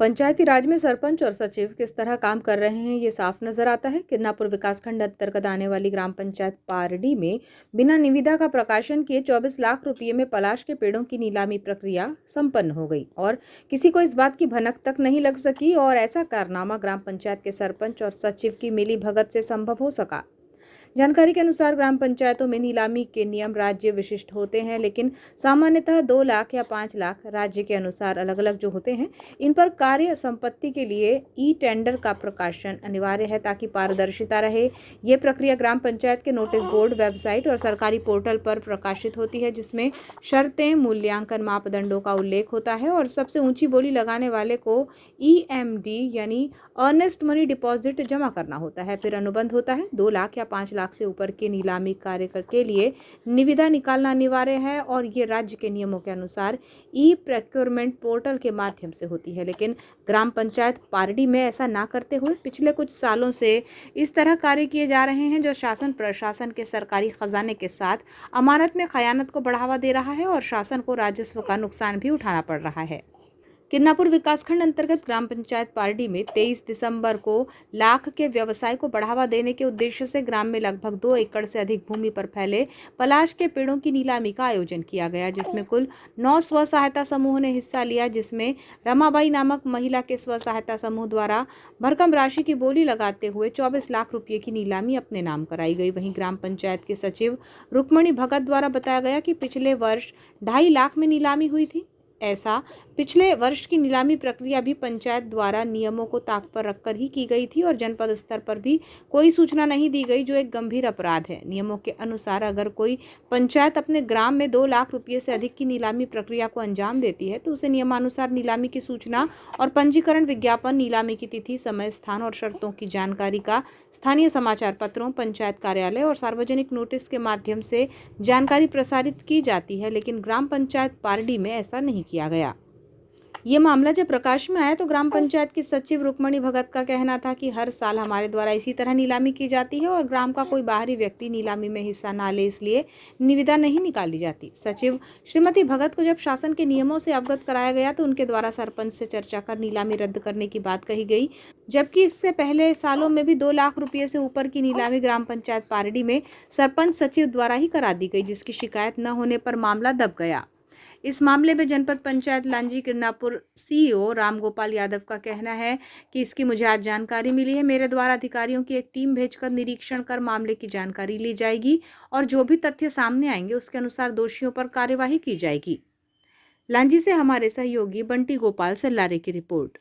पंचायती राज में सरपंच और सचिव किस तरह काम कर रहे हैं ये साफ नजर आता है। किरनापुर विकासखंड अंतर्गत आने वाली ग्राम पंचायत पारडी में बिना निविदा का प्रकाशन किए 24 लाख रुपये में पलाश के पेड़ों की नीलामी प्रक्रिया संपन्न हो गई और किसी को इस बात की भनक तक नहीं लग सकी और ऐसा कारनामा ग्राम पंचायत के सरपंच और सचिव की मिली भगत से संभव हो सका। जानकारी के अनुसार ग्राम पंचायतों में नीलामी के नियम राज्य विशिष्ट होते हैं, लेकिन सामान्यतः 2 लाख या 5 लाख राज्य के अनुसार अलग अलग जो होते हैं। इन पर कार्य संपत्ति के लिए ई टेंडर का प्रकाशन अनिवार्य है ताकि पारदर्शिता रहे। ये प्रक्रिया ग्राम पंचायत के नोटिस बोर्ड, वेबसाइट और सरकारी पोर्टल पर प्रकाशित होती है, जिसमें शर्तें, मूल्यांकन मापदंडों का उल्लेख होता है और सबसे ऊंची बोली लगाने वाले को EMD यानी अर्नेस्ट मनी डिपॉजिट जमा करना होता है। फिर अनुबंध होता है। 2 लाख या 5 लाख से ऊपर के नीलामी कार्य के लिए निविदा निकालना अनिवार्य है और ये राज्य के नियमों के अनुसार ई प्रोक्योरमेंट पोर्टल के माध्यम से होती है। लेकिन ग्राम पंचायत पारडी में ऐसा ना करते हुए पिछले कुछ सालों से इस तरह कार्य किए जा रहे हैं, जो शासन प्रशासन के सरकारी खजाने के साथ अमानत में खयानत को बढ़ावा दे रहा है और शासन को राजस्व का नुकसान भी उठाना पड़ रहा है। किरनापुर विकासखंड अंतर्गत ग्राम पंचायत पारडी में 23 दिसंबर को लाख के व्यवसाय को बढ़ावा देने के उद्देश्य से ग्राम में लगभग 2 एकड़ से अधिक भूमि पर फैले पलाश के पेड़ों की नीलामी का आयोजन किया गया, जिसमें कुल 9 स्व सहायता समूह ने हिस्सा लिया, जिसमें रमाबाई नामक महिला के स्व सहायता समूह द्वारा भरकम राशि की बोली लगाते हुए 24 लाख रुपये की नीलामी अपने नाम कराई गई। वहीं ग्राम पंचायत के सचिव रुक्मणी भगत द्वारा बताया गया कि पिछले वर्ष 2.5 लाख में नीलामी हुई थी। ऐसा पिछले वर्ष की नीलामी प्रक्रिया भी पंचायत द्वारा नियमों को ताक पर रखकर ही की गई थी और जनपद स्तर पर भी कोई सूचना नहीं दी गई, जो एक गंभीर अपराध है। नियमों के अनुसार अगर कोई पंचायत अपने ग्राम में 2 लाख रुपये से अधिक की नीलामी प्रक्रिया को अंजाम देती है तो उसे नियमानुसार नीलामी की सूचना और पंजीकरण विज्ञापन, नीलामी की तिथि, समय, स्थान और शर्तों की जानकारी का स्थानीय समाचार पत्रों, पंचायत कार्यालय और सार्वजनिक नोटिस के माध्यम से जानकारी प्रसारित की जाती है। लेकिन ग्राम पंचायत पारडी में ऐसा नहीं किया गया। ये मामला जब प्रकाश में आया तो ग्राम पंचायत की सचिव रुक्मणी भगत का कहना था कि हर साल हमारे द्वारा इसी तरह नीलामी की जाती है और ग्राम का कोई बाहरी व्यक्ति नीलामी में हिस्सा ना ले, इसलिए निविदा नहीं निकाली जाती। सचिव श्रीमती भगत को जब शासन के नियमों से अवगत कराया गया तो उनके द्वारा सरपंच से चर्चा कर नीलामी रद्द करने की बात कही गई, जबकि इससे पहले सालों में भी 2 लाख रुपये से ऊपर की नीलामी ग्राम पंचायत पारडी में सरपंच सचिव द्वारा ही करा दी गई, जिसकी शिकायत न होने पर मामला दब गया। इस मामले में जनपद पंचायत लांजी किरनापुर CEO रामगोपाल यादव का कहना है कि इसकी मुझे आज जानकारी मिली है। मेरे द्वारा अधिकारियों की एक टीम भेजकर निरीक्षण कर मामले की जानकारी ली जाएगी और जो भी तथ्य सामने आएंगे उसके अनुसार दोषियों पर कार्यवाही की जाएगी। लांजी से हमारे सहयोगी बंटी गोपाल सल्लारे की रिपोर्ट।